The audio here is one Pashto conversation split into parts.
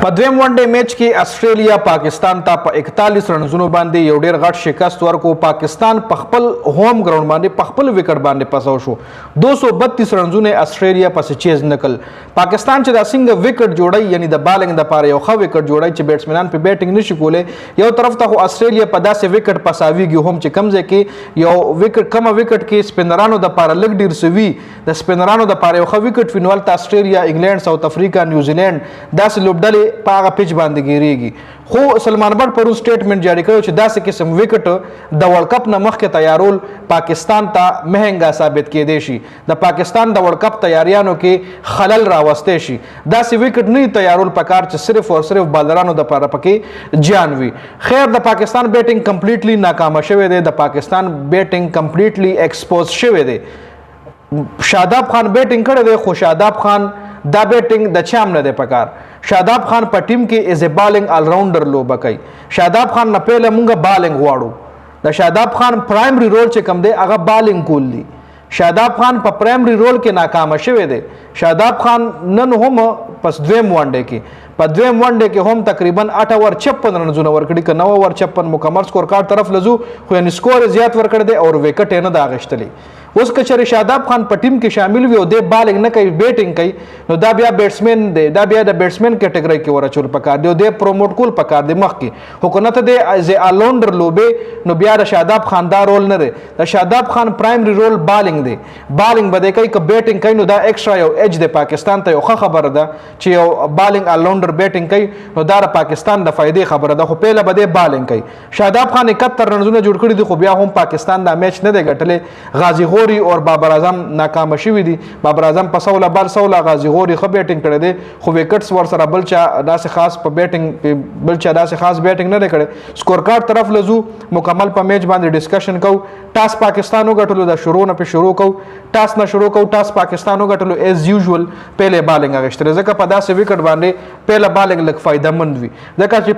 په دویم ون ډے میچ کې استرالیا پاکستان ته په 41 رنزونو باندې یو ډیر غټ شکست ورکو. پاکستان په خپل هوم ګراوند باندې په خپل وکټ باندې پسو شو. 232 رنزونه استرالیا پس چیز نکل. پاکستان چې دا څنګه وکټ جوړای یعنی د بالینګ د پاره یو ښه وکټ جوړای چې بیټسمنان په بیټینګ نشي کولای. یو طرف ته خو استرالیا په داسې وکټ پساویږي هم چې کمزې کې یو وکټ کم وکټ کې سپینرانو د پاره لګ ډیر سوي د سپینرانو د پاره یو ښه وکټ فینوال ته استرالیا انګلند ساوث افریقا نیوزیلند داسې لوبډلې په هغه پیچ باندې ګیریږي. خو سلمان بټ پرون سټیټمنټ جاری کړو چې داسې قسم وکټ د ورلد کپ نه مخکې تیارول پاکستان ته مهنګا ثابت کېدی شي. د پاکستان د ورلد کپ تیاریانو کې خلل راوستي شي. داسې وکټ نه تیارول پکار چې صرف او صرف بالرانو د لپاره پکې جان وي. خیر د پاکستان بیټینګ کمپلیټلی ناکام شوی دی. د پاکستان بیټینګ کمپلیټلی ایکسپوز شوی دی. شاداب خان بیټینګ کړی دی خو شاداب خان دا بیټینګ د چام نه دی پکار. شاداب خان په ټیم کې از ا بالینګ آل راونډر لوبه کوي. شاداب خان نه پهله مونږه بالینګ غواړو. د شاداب خان پرایمري رول چې کوم دی هغه بالینګ کول دی. شاداب خان په پرایمري رول کې ناکام شوی دی. شاداب خان نن هم پس دویم ون ډے کې په دویم ون ډے کې هم تقریبا 8 اوور 56 رنونه ورکړي که 9 اوور 56 مکمل سکور کارت طرف لزو خو یعنی سکور زیات ورکړ دی او وکټ یې نه دا غشتلی. اوس که چېرې شاداب خان په ټیم کې شامل وي او دی بالینګ نه کوي بیټینګ کوي نو دا بیا بیټسمین دی. دا بیا د بیټسمین کیټګرۍ کې ورچول پکار دی او دی پروموټ کول پکار دی مخکې. خو که نه ته دی ایز ا آلراونډر لوبې نو بیا د شاداب خان دا رول نه دی. د شاداب خان پرایمري رول بالینګ دی. بالینګ به دی کوي که بیټینګ کوي نو دا ایکسټرا یو ایج دی پاکستان ته یو ښه خبره ده چې یو بالینګ آلراونډر بیټینګ کوي نو دا د پاکستان د فائدې خبره ده. خو پهله به دی بالینګ کوي. شاداب خان 71 رنونه جوړ کړي دي خو بیا هم پاکستان دا میچ نه دی ګټلی. غازی غوري او بابر اعظم ناکام شوی دي. بابر اعظم په 16 بال 16 غازی غوري ښه بیټینګ کړی دی خو وکټس ور سره بل چا داسې خاص په بیټینګ بل چا داسې خاص بیټینګ نه دی کړی. سکور کارت طرف لزو مکمل په میچ باندې ډسکشن کو. ټاس پاکستان وګټلو د شروع نه په شروع کو. ټاس نه شروع کو. ټاس پاکستان وګټلو ایز یوزول پهله بالینګ اغشتره ځکه په داسې وکټ باندې پهله بالینګ لک فائدہ مند وي ځکه چې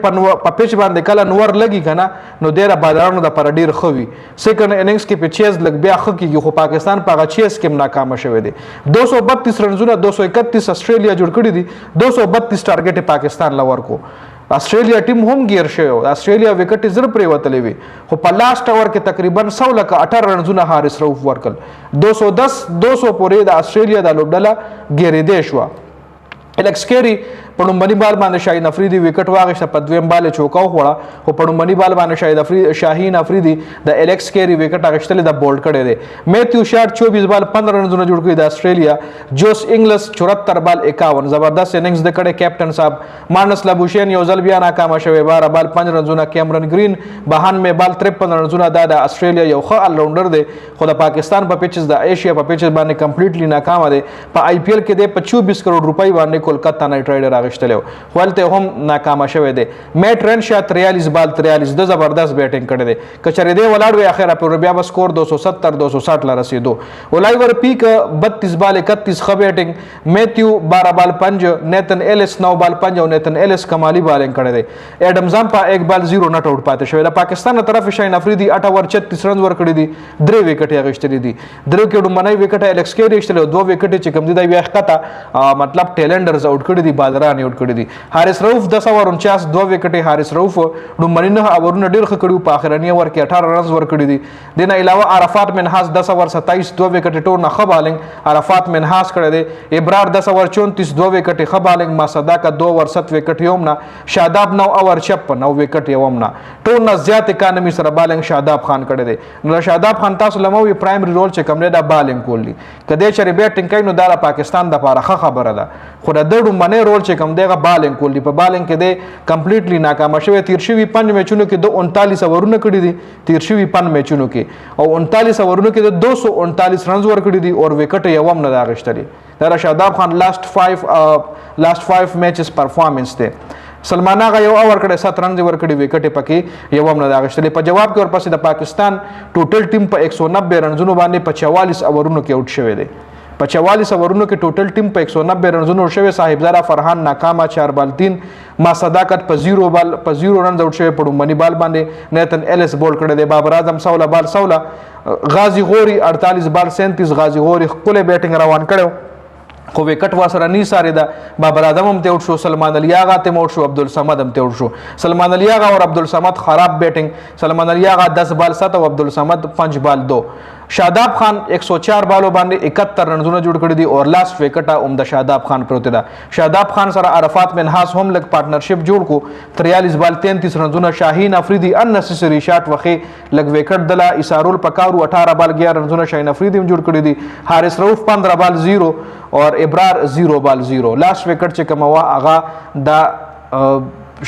په پیچ باندې کله نور لګي کنه نو ډیره بالرانو د پر ډیر خوي. سیکنډ اننګز کې په چیز لګ بیا خو کېږي خو پاکستان په چیز کې ناکام شوی دی. 232 رنونه 231 استرالیا جوړ کړی دي. 232 ټارګټ پاکستان لور کو. استرالیا ټیم هم گیر شوی. استرالیا وکټ زر پرې وتلې وي خو په لاست اوور کې تقریبا 18 رنونه حارث رؤف ورکل. 210 200 پورې د استرالیا د لوبډله ګیرېدې شو. الکس کیری په لومړني بال باندې شاهین افریدي وکټ واغشته په دویم بال چوکا وخوړه خو په لومړني بال باندې شاهین افریدي د الکس کیری وکټ اغشتل د بولډ کړي دي. میتھیو شارټ 24 بال 15 رنونه جوړ کړي د استرالیا. جوس انګلس 74 بال 51 زبردست اننګز د کړي کیپټن صاحب. مانس لابوشین یو ځل بیا ناکام شوی 12 بال 5 رنونه. کیمرن گرین 92 بال 53 رنونه. دا د استرالیا یو ښه الراونډر دی خو د پاکستان په پیچز د ایشیا په پیچز باندې کمپلیټلی ناکام دی. په آی پی ایل کې دی په 24 کروڑ روپۍ باندې کولکتا نایټ رایډر اغشتلو خپلته هم ناکام شوی دی. میټ رنشا 43 بال 43 د زبردست بیټینګ کړی دی. کچری دی ولاړ وی اخره پر بیا به سکور 270 260 ل رسیدو. اولایور پیک 32 بال 31 خ بیټینګ. میتھیو 12 بال 5 نیتن ایلس 9 بال 5 او نیتن ایلس کمالی بالینګ کړی دی. اډم زامپا 1 بال 0 نټ آوټ پاتې شوی. د پاکستان طرف شاهین افریدي 8 اوور 36 رن ور کړی دي. 3 وکټ یې غشتلې دي. 3 کې ډومنای وکټ الکس کیری غشتلې 2 وکټ چې کم دي دا بیا ښکته مطلب ټیلندرز آوټ کړی دي بالران آوټ کړی دي. حارث رؤف 10 اوور 49 2 وکټ. حارث رؤف ډومبني نه اوورونه ډیر ښه کړو په اخرنی اوور کې 18 رنز ور کړی دي. دنه علاوه عرفات منحاس 10 اوور 27 2 وکټ ټور نه ښه بالینګ عرفات منحاس کړی دی. ابرار 10 اوور 34 2 وکټ ښه بالینګ. مصداقه 2 اوور 7 وکټ یوم نه. شاداب 9 اوور 56 9 وکټ یوم نه. ټور نه زیات اکانومي سره بالینګ شاداب خان کړی دی. نو شاداب خان تاسو لموي پرایمري رول چې کوم نه دا بالینګ کولی کده چې بیټینګ کوي نو دا پاکستان د لپاره ښه خبره ده. خو د ډومبني رول چې کوم دیغه بالینګ کولی په بالینګ کې دی کمپلیټلی ناکام شوی. تیر شوی 5 میچونو کې د 39 اوورونه کړی دي. تیر شوی 5 میچونو کې او 39 اوورونو کې د 239 رنز ور کړی دي او وکټ یې هم نه راغشتلی. دا شاداب خان لاست 5 میچز پرفارمنس دی. سلمان آغا یو اوور کړی 7 رنز ور کړی وکټ پکې یو هم نه راغشتلی. په جواب کې ورپسې د پاکستان ټوټل ټیم په 190 رنزونو باندې په 44 اوورونو کې آوټ شوی دی. په 44 اوورونو کې ټوټل ټیم په 190 رنزونو شوی. صاحبزاده فرحان ناکامه 4 بال 3. ما صداقت په 0 بال په 0 رنز آوټ شوی. په ډومبني بال باندې نیتن ایلس بول کړی دی. بابر اعظم 16 بال 16. غازی غوري 48 بال 37. غازی غوري خپل بیټینګ روان کړو. خو وکټ ورسره نی ساري دا بابر اعظم هم ته اوټ شو سلمان علي آغا ته اوټ شو عبدالصمد هم ته اوټ شو سلمان علي آغا اور عبدالصمد خراب بیٹنگ سلمان علي آغا 10 بال 7 او عبدالصمد 5 بال 2 شاداب خان 104 بالو باندې 71 رنونه جوړ کړی دي او لاست وکټه عمده شاداب خان پروت ده شاداب خان سره عرفات منحاس هم لګ پارټنرشپ جوړ کو 43 بال 33 رنونه شاهین افریدي اننیسیسری شاٹ وخی لګ وکټ دلا اسارول پکارو 18 بال 11 رنونه شاهین افریدي هم جوړ کړی دي حارث رؤف 15 بال 0 اور ابرار 0 بال 0 لاست وکټ چې کومه وا اغا دا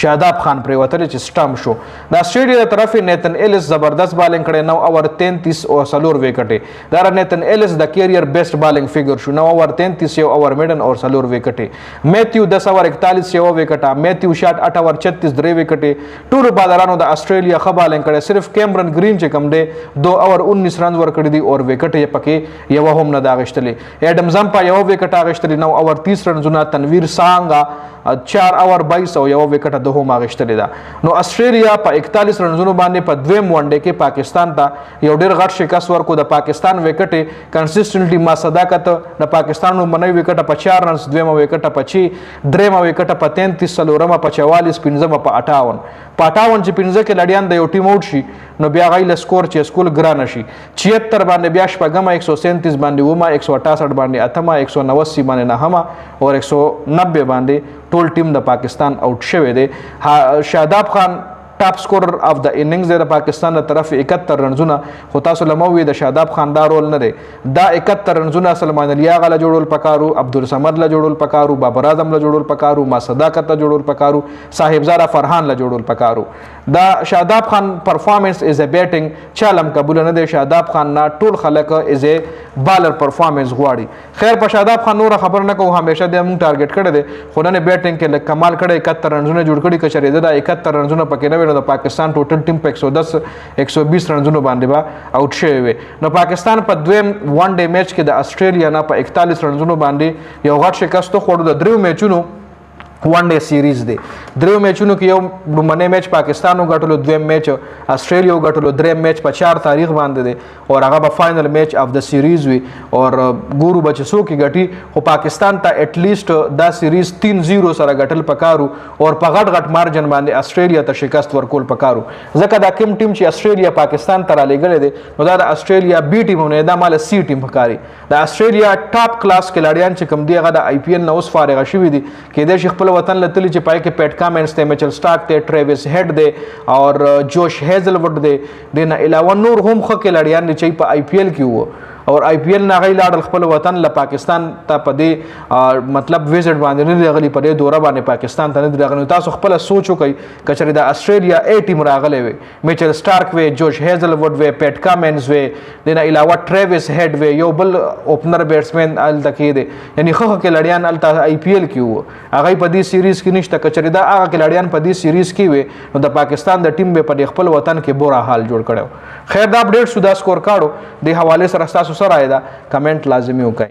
شاداب خان پر وتل چې سټام شو د استرالیا تر طرف نیتن ایلس زبردست بالینګ کړي 9 اوور 33 او سلور وکټي دا نیتن ایلس د کیریئر بیسټ بالینګ فیګر شو 9 اوور 33 یو اوور میډن اور سلور وکټي میتھیو 10 اوور 41 یو وکټا میتھیو شاٹ 8 اوور 36 درې وکټي ټول بالرانو د استرالیا خ بالینګ کړي صرف کیمرن گرین چې کم دی 2 اوور 19 رن ور کړی دي اور وکټي پکې یو هم نه دا غشتلې اډم زمپا یو وکټا غشتلې 9 اوور 30 رن زونه تنویر سانګا 4 اوور 22 او یو وکټه د هم اغشتلې ده نو استرالیا په 41 رنونو باندې په دویم ون ډے کې پاکستان ته یو ډیر غټ شکست ورکو د پاکستان وکټه کنسستنټلی ما صداقت د پاکستان نو منوي وکټه په 4 رنز دویمه وکټه په 6 دریمه وکټه په 33 سلورمه په 44 پنځمه په 58 چې پنځه کې لړیان د یو ټیم اوټ شي نو بیا غي سکور چې سکول ګران شي 76 باندې بیا شپږمه 137 باندې ومه 168 باندې اتمه 189 باندې نهمه او 190 باندې ټول ټیم د پاکستان اوټ شوی دی شاداب خان ټاپ سکورر اف د اننګز د پاکستان تر طرف 71 رنونه خو تاسو لموي د شاداب خان دا رول نه دی دا 71 رنونه سلمان علي آغا له جوړول پکارو عبدالصمد له جوړول پکارو بابر اعظم له جوړول پکارو ما صداقت له جوړول پکارو صاحبزاده فرحان له جوړول پکارو دا شاداب خان پرفارمنس از ا بیټینګ چالم قبول نه دی شاداب خان نه ټول خلک از ا بالر پرفارمنس غواړي خیر په شاداب خان نور خبر نه کوو همیشه د موږ ټارګټ کړی دی خو نه بیټینګ کې کمال کړی 71 رنونه جوړ کړي کچره دا 71 رنونه پکې نه د پاکستان ټوټل ټیم په 110 120 رنونو باندې با اوټ شوی وي نو پاکستان په دویم ون ډے میچ کې د استرالیا نه په 41 رنونو باندې یو غټ شکست خوړو د درو میچونو ون ډے سیریز دی درو میچونو کې یو لومړنی میچ پاکستان وګټلو دویم میچ استرالیا وګټلو دریم میچ په 4 تاریخ باندې دی او هغه به فائنل میچ اف د سیریز وي او ګورو بچسو کې ګټي خو پاکستان ته اټ لیست دا سیریز 3-0 سره ګټل پکارو او په غټ غټ مارجن باندې استرالیا ته شکست ورکول پکارو ځکه دا کوم ټیم چې استرالیا پاکستان ته را لګل دي نو دا د استرالیا بی ټیم نه دا مال سی ټیم پکاري د استرالیا ټاپ کلاس کلاډیان چې کوم دی هغه د آی پی ایل نو اوس فارغ شوی دي کې د شیخ خپل وطن لتلی چې پای کې پیټ کامنس ته میچل سٹارک ته ټریویس هډ دی او جوش هیزل وډ دی دنه علاوه نور هم خو کې لړیان چې په آی پی ایل کې وو اور آی پی ایل نه غي لاړ خپل وطن له پاکستان ته پدې مطلب وزټ باندې نه راغلي پدې دوره باندې پاکستان ته نه راغلي تاسو خپل سوچو کوي کچره د استرالیا ای ټیم راغلي وي میچل سٹارک وي جوش هیزل وډ وي پیټ کامنز وي دنه علاوه ټریویس هډ وي یو بل اوپنر بیټسمن ال تکې دي یعنی خو کې لړیان ال آی پی ایل کې وو هغه په دې سیریز کې نشته کچره دا هغه کې لړیان په دې سیریز کې وي نو د پاکستان د ټیم په خپل وطن کې بورا حال جوړ کړو خیر دا اپډیټ شو دا سکور کارډو د حواله سره تاسو سره ایدا کمنټ لازمي وکړئ